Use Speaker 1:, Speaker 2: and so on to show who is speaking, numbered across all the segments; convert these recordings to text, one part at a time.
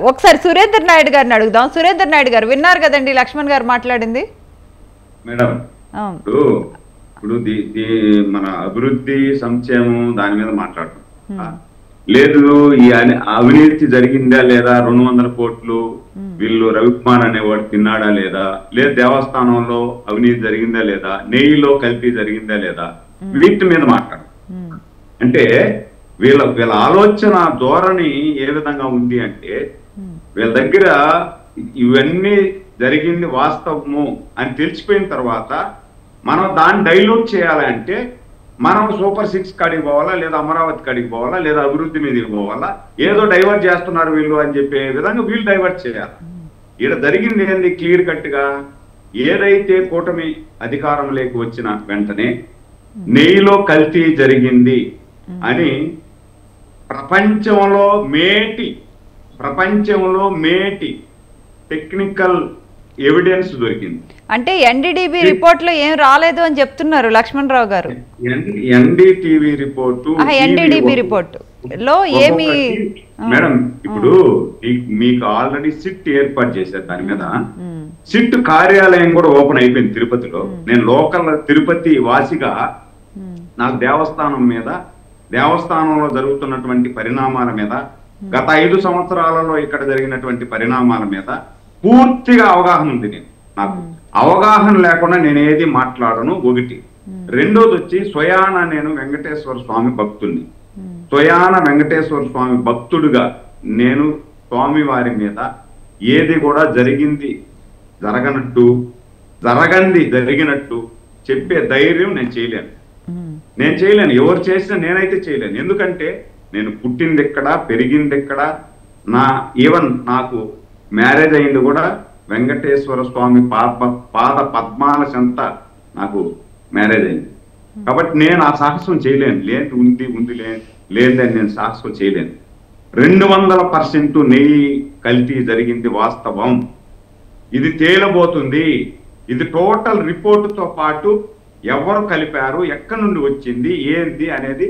Speaker 1: ఒకసారి సురేందర్ నాయుడు గారిని అడుగుదాం. సురేందర్ నాయుడు గారు విన్నారు కదండి లక్ష్మణ్ గారు మాట్లాడింది.
Speaker 2: మేడం ఇప్పుడు మన అభివృద్ధి సంక్షేమం దాని మీద మాట్లాడటం లేదు. ఈ అవినీతి జరిగిందా లేదా, 200 కోట్లు వీళ్ళు రవికుమార్ అనేవాడు తిన్నాడా లేదా, లేదు దేవస్థానంలో అవినీతి జరిగిందా లేదా, నెయ్యిలో కల్తీ జరిగిందా లేదా, వీటి మీద మాట్లాడటం. అంటే వీళ్ళ ఆలోచన ధోరణి ఏ విధంగా ఉంది అంటే, వీళ్ళ దగ్గర ఇవన్నీ జరిగింది వాస్తవము అని తెలిసిపోయిన తర్వాత మనం దాన్ని డైల్యూట్ చేయాలంటే మనం సూపర్ 6 కాడికి పోవాలా, లేదా అమరావతి కాడికి పోవాలా, లేదా అభివృద్ధి మీదకి పోవాలా, ఏదో డైవర్ట్ చేస్తున్నారు వీళ్ళు అని చెప్పే విధంగా వీళ్ళు డైవర్ట్ చేయాలి. ఇక్కడ జరిగింది ఏంది క్లియర్ కట్ గా, ఏదైతే కూటమి అధికారంలోకి వచ్చిన వెంటనే నెయ్యిలో కల్తీ జరిగింది అని ప్రపంచంలో మేటి టెక్నికల్ ఎవిడెన్స్ దొరికింది.
Speaker 1: అంటే ఎన్డీటీవీ రిపోర్ట్ లో ఏం రాలేదు అని చెప్తున్నారు లక్ష్మణ్ రావు గారు.
Speaker 2: ఎన్డీటీవీ రిపోర్టు
Speaker 1: లో ఏమి
Speaker 2: మేడం, ఇప్పుడు మీకు ఆల్రెడీ సిట్ ఏర్పాటు చేశారు. దాని మీద సిట్ కార్యాలయం కూడా ఓపెన్ అయిపోయింది తిరుపతిలో. నేను లోకల్ తిరుపతి వాసిగా నాకు దేవస్థానంలో జరుగుతున్నటువంటి పరిణామాల మీద, గత 5 సంవత్సరాలలో ఇక్కడ జరిగినటువంటి పరిణామాల మీద పూర్తిగా అవగాహన ఉంది. నాకు అవగాహన లేకుండా నేను ఏది మాట్లాడను. ఒకటి. రెండోది వచ్చి స్వయాన నేను వెంకటేశ్వర స్వామి భక్తుడిని. స్వయాన వెంకటేశ్వర స్వామి భక్తుడుగా నేను స్వామి వారి మీద ఏది కూడా జరిగినట్టు చెప్పే ధైర్యం నేను చేయలేను. ఎవరు చేసినా నేనైతే చేయలేను. ఎందుకంటే నేను పుట్టింది ఎక్కడ, పెరిగింది ఎక్కడ, ఈవెన్ నాకు మ్యారేజ్ అయింది కూడా వెంకటేశ్వర స్వామి పాద పద్మాల చెంత నాకు మ్యారేజ్ అయింది. కాబట్టి నేను ఆ సాహసం చేయలేను. లేదని నేను సాహసం చేయలేను. 200% నెయ్యి కల్తీ జరిగింది వాస్తవం. ఇది తేలబోతుంది. ఇది టోటల్ రిపోర్టుతో పాటు ఎవరు కలిపారు, ఎక్కడి నుండి వచ్చింది, ఏంటి అనేది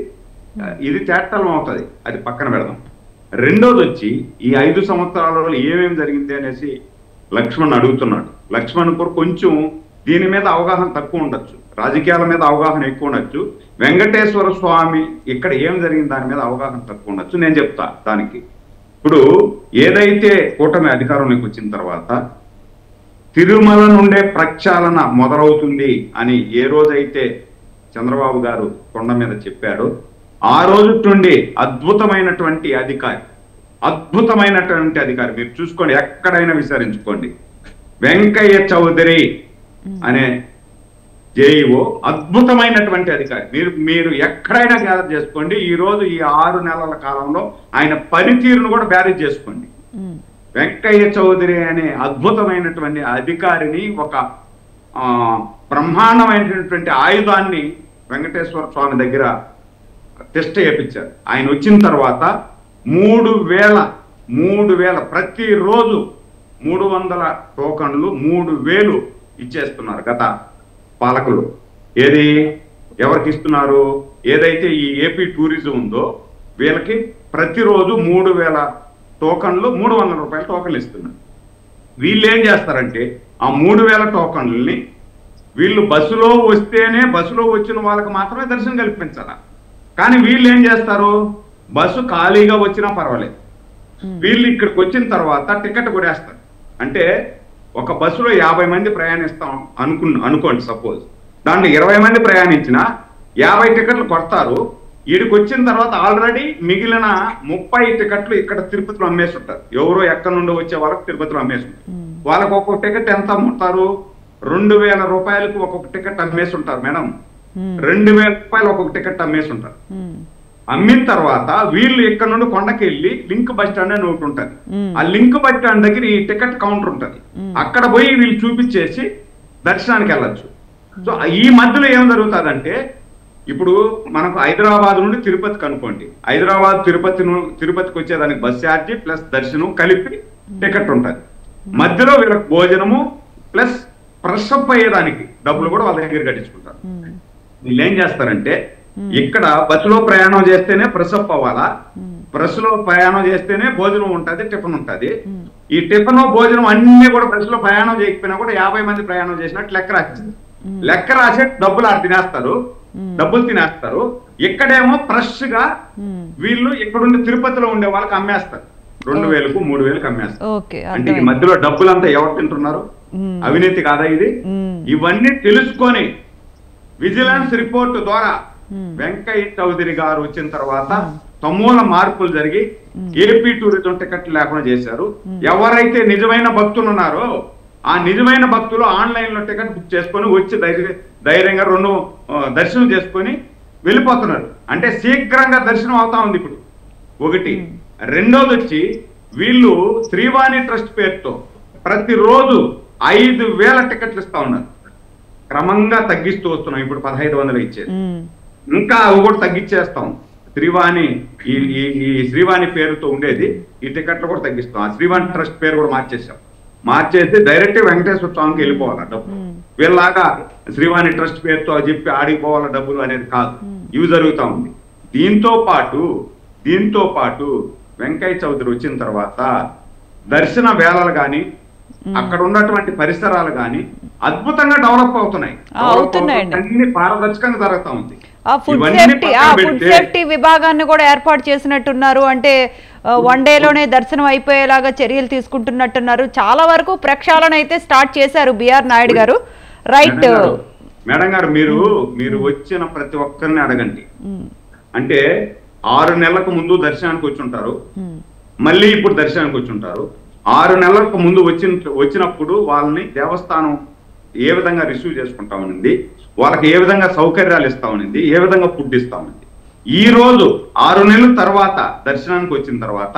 Speaker 2: ఇది తేటలం అవుతుంది. అది పక్కన పెడదాం. రెండోది వచ్చి ఈ 5 సంవత్సరాలలో ఏమేమి జరిగింది అనేసి లక్ష్మణ్ అడుగుతున్నాడు. లక్ష్మణ్ కూడా కొంచెం దీని మీద అవగాహన తక్కువ ఉండొచ్చు, రాజకీయాల మీద అవగాహన ఎక్కువ ఉండొచ్చు. వెంకటేశ్వర స్వామి ఇక్కడ ఏం జరిగింది దాని మీద అవగాహన తక్కువ ఉండొచ్చు. నేను చెప్తా దానికి. ఇప్పుడు ఏదైతే కూటమి అధికారంలోకి వచ్చిన తర్వాత తిరుమల నుండే ప్రక్షాళన మొదలవుతుంది అని ఏ రోజైతే చంద్రబాబు గారు కొండ మీద చెప్పాడో ఆ రోజు నుండి అద్భుతమైనటువంటి అధికారి మీరు చూసుకోండి, ఎక్కడైనా విచారించుకోండి. వెంకయ్య చౌదరి అనే జేఈఓ అద్భుతమైనటువంటి అధికారి. మీరు ఎక్కడైనా గ్యాదర్ చేసుకోండి. ఈ రోజు ఈ 6 నెలల కాలంలో ఆయన పనితీరును కూడా బ్యారేజ్ చేసుకోండి. వెంకయ్య చౌదరి అనే అద్భుతమైనటువంటి అధికారిని, ఒక బ్రహ్మాండమైనటువంటి ఆయుధాన్ని వెంకటేశ్వర స్వామి దగ్గర టెస్ట్ చేయించారు. ఆయన వచ్చిన తర్వాత 3,000 ప్రతిరోజు 300 టోకన్లు 3,000 ఇచ్చేస్తున్నారు గత పాలకులు. ఎవరికి ఇస్తున్నారు? ఏదైతే ఈ ఏపీ టూరిజం ఉందో వీళ్ళకి ప్రతిరోజు 3,000 టోకన్లు 300 రూపాయల టోకన్లు ఇస్తున్నారు. వీళ్ళు ఏం చేస్తారంటే ఆ 3,000 టోకన్లని వీళ్ళు బస్సులో వచ్చిన వాళ్ళకి మాత్రమే దర్శనం కల్పించాలి. కానీ వీళ్ళు ఏం చేస్తారు, బస్సు ఖాళీగా వచ్చినా పర్వాలేదు, వీళ్ళు ఇక్కడికి వచ్చిన తర్వాత టికెట్ కొడేస్తారు. అంటే ఒక బస్సులో 50 మంది ప్రయాణిస్తాం అనుకోండి సపోజ్. దాంట్లో 20 మంది ప్రయాణించినా 50 టికెట్లు కొడతారు. వీడికి వచ్చిన తర్వాత ఆల్రెడీ మిగిలిన 30 టికెట్లు ఇక్కడ తిరుపతిలో అమ్మేసి ఉంటారు. ఎవరో ఎక్కడి నుండి వచ్చే వాళ్ళకి తిరుపతిలో అమ్మేసి ఉంటారు. వాళ్ళకి ఒక్కొక్క టికెట్ ఎంత అమ్ముతారు? 2,000 రూపాయలకు ఒక్కొక్క టికెట్ అమ్మేసి ఉంటారు మేడం. 2,000 రూపాయలు ఒక్కొక్క టికెట్ అమ్మేసి ఉంటారు. అమ్మిన తర్వాత వీళ్ళు ఇక్కడ నుండి కొండకి వెళ్ళి లింక్ బస్ స్టాండ్ అని ఒకటి ఉంటుంది. ఆ లింక్ బస్ స్టాండ్ దగ్గర ఈ టికెట్ కౌంటర్ ఉంటుంది. అక్కడ పోయి వీళ్ళు చూపించేసి దర్శనానికి వెళ్ళచ్చు. సో ఈ మధ్యలో ఏం జరుగుతుందంటే, ఇప్పుడు మనకు హైదరాబాద్ నుండి తిరుపతికి అనుకోండి, తిరుపతికి వచ్చేదానికి బస్ ఛార్జీ ప్లస్ దర్శనం కలిపి టికెట్ ఉంటుంది. మధ్యలో వీళ్ళకి భోజనము ప్లస్ ఫ్రెష్ అప్ అయ్యేదానికి డబ్బులు కూడా వాళ్ళ దగ్గర కట్టించుకుంటారు. వీళ్ళు ఏం చేస్తారంటే, ఇక్కడ బస్సులో ప్రయాణం చేస్తేనే ఫ్రెష్ అప్ అవ్వాలా, బస్ లో ప్రయాణం చేస్తేనే భోజనం ఉంటది, టిఫిన్ ఉంటది. ఈ టిఫిన్ భోజనం అన్ని కూడా బస్ లో ప్రయాణం చేయకపోయినా కూడా 50 మంది ప్రయాణం చేసినట్టు లెక్క రాసింది. లెక్క రాసే డబ్బులు ఆడ తినేస్తారు, డబ్బులు తినేస్తారు. ఇక్కడేమో ఫ్రెష్ గా వీళ్ళు ఇక్కడుండి తిరుపతిలో ఉండే వాళ్ళకి అమ్మేస్తారు, 2000కు 3000కు అమ్మేస్తారు. అంటే ఈ మధ్యలో డబ్బులంతా ఎవరు తింటున్నారు? అవినీతి కాదా ఇది? ఇవన్నీ తెలుసుకొని విజిలెన్స్ రిపోర్టు ద్వారా వెంకయ్య చౌదరి గారు వచ్చిన తర్వాత సమూల మార్పులు జరిగి ఏపీ టూరిజం టికెట్లు లేకుండా చేశారు. ఎవరైతే నిజమైన భక్తులు ఉన్నారో ఆ నిజమైన భక్తులు ఆన్లైన్ లో టికెట్ బుక్ చేసుకొని వచ్చి ధైర్యంగా 2 దర్శనం చేసుకొని వెళ్ళిపోతున్నారు. అంటే శీఘ్రంగా దర్శనం అవుతా ఉంది ఇప్పుడు ఒకటి. రెండోది వచ్చి వీళ్ళు శ్రీవాణి ట్రస్ట్ పేరుతో ప్రతిరోజు 5000 టికెట్లు ఇస్తా ఉన్నారు. క్రమంగా తగ్గిస్తూ వస్తున్నాం. ఇప్పుడు 1500 ఇచ్చేది, ఇంకా అవి కూడా తగ్గించేస్తాం. శ్రీవాణి ఈ శ్రీవాణి పేరుతో ఉండేది ఈ టికెట్లు కూడా తగ్గిస్తాం. ఆ శ్రీవాణి ట్రస్ట్ పేరు కూడా మార్చేసి డైరెక్ట్ వెంకటేశ్వర స్వామికి వెళ్ళిపోవాలి డబ్బులు. వీళ్ళలాగా శ్రీవాణి ట్రస్ట్ పేరుతో చెప్పి ఆడిపోవాల డబ్బులు అనేది కాదు. ఇవి జరుగుతా ఉంది. దీంతో పాటు వెంకయ్య చౌదరి వచ్చిన తర్వాత దర్శన వేళలు గాని అక్కడ ఉన్నటువంటి పరిసరాలు గాని అద్భుతంగా డెవలప్ అవుతున్నాయి. అన్ని పారదర్శకంగా జరుగుతా ఉంది.
Speaker 1: ఫుడ్ సేఫ్టీ విభాగాన్ని కూడా ఏర్పాటు చేసినట్టున్నారు. అంటే 1 డేలోనే దర్శనం అయిపోయేలాగా చర్యలు తీసుకుంటున్నట్టున్నారు. చాలా వరకు ప్రక్షాళన అయితే స్టార్ట్ చేశారు బిఆర్ నాయుడు గారు. రైట్
Speaker 2: మేడం గారు, మీరు వచ్చిన ప్రతి ఒక్కరిని అడగండి. అంటే 6 నెలలకు ముందు దర్శనానికి వచ్చి ఉంటారు, మళ్ళీ ఇప్పుడు దర్శనానికి వచ్చి ఉంటారు. 6 నెలలకు ముందు వచ్చినప్పుడు వాళ్ళని దేవస్థానం ఏ విధంగా రిసీవ్ చేసుకుంటా ఉంది, వాళ్ళకి ఏ విధంగా సౌకర్యాలు ఇస్తా ఉంది, ఏ విధంగా ఫుడ్ ఇస్తా ఉంది. ఈ రోజు 6 నెలల తర్వాత దర్శనానికి వచ్చిన తర్వాత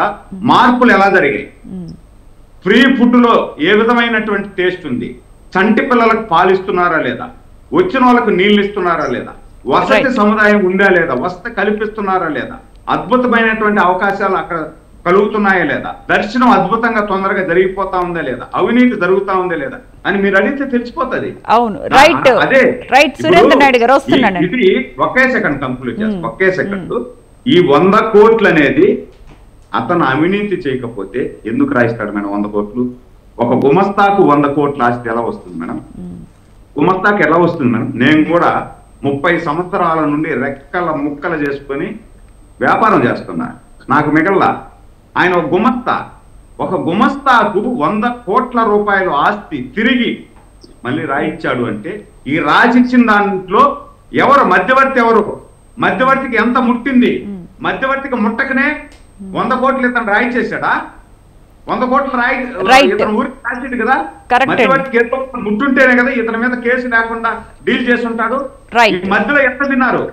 Speaker 2: మార్పులు ఎలా జరిగాయి? ఫ్రీ ఫుడ్ లో ఏ విధమైనటువంటి టేస్ట్ ఉంది, చంటి పిల్లలకు పాలిస్తున్నారా లేదా, వచ్చిన వాళ్ళకు నీళ్లు ఇస్తున్నారా లేదా, వసతి సముదాయం ఉందా లేదా, వసతి కల్పిస్తున్నారా లేదా, అద్భుతమైనటువంటి అవకాశాలు అక్కడ కలుగుతున్నాయా లేదా, దర్శనం అద్భుతంగా తొందరగా జరిగిపోతా ఉందా లేదా, అవినీతి జరుగుతా ఉందా లేదా అని మీరు అడిగితే తెలిసిపోతుంది. ఇది ఒకే సెకండ్ కంప్లీట్ చేస్తాం. ఒకే సెకండ్. ఈ 100 కోట్లు అనేది అతను అవినీతి చేయకపోతే ఎందుకు రాయిస్తాడు మేడం 100 కోట్లు? ఒక గుమస్తాకు 100 కోట్ల ఆస్తి ఎలా వస్తుంది మేడం? గుమస్తాకు ఎలా వస్తుంది మేడం? నేను కూడా 30 సంవత్సరాల నుండి రెక్కల ముక్కలు చేసుకొని వ్యాపారం చేస్తున్నా, నాకు మిగల్లా. ఆయన ఒక గుమస్తాకు 100 కోట్ల రూపాయల ఆస్తి తిరిగి మళ్ళీ రాయిచ్చాడు అంటే ఈ రాసిచ్చిన దాంట్లో ఎవరు మధ్యవర్తికి ఎంత ముట్టింది? మధ్యవర్తికి ముట్టకనే 100 కోట్లు ఇతను రాయిచ్చేసాడా? 100 కోట్లు ఇతను ఊరికి రాసిడు కదా. మధ్యవర్తికి ఎంతో ముట్టుంటేనే కదా ఇతని మీద కేసు లేకుండా డీల్ చేసి ఉంటాడు. మధ్యలో ఎంత తిన్నారు?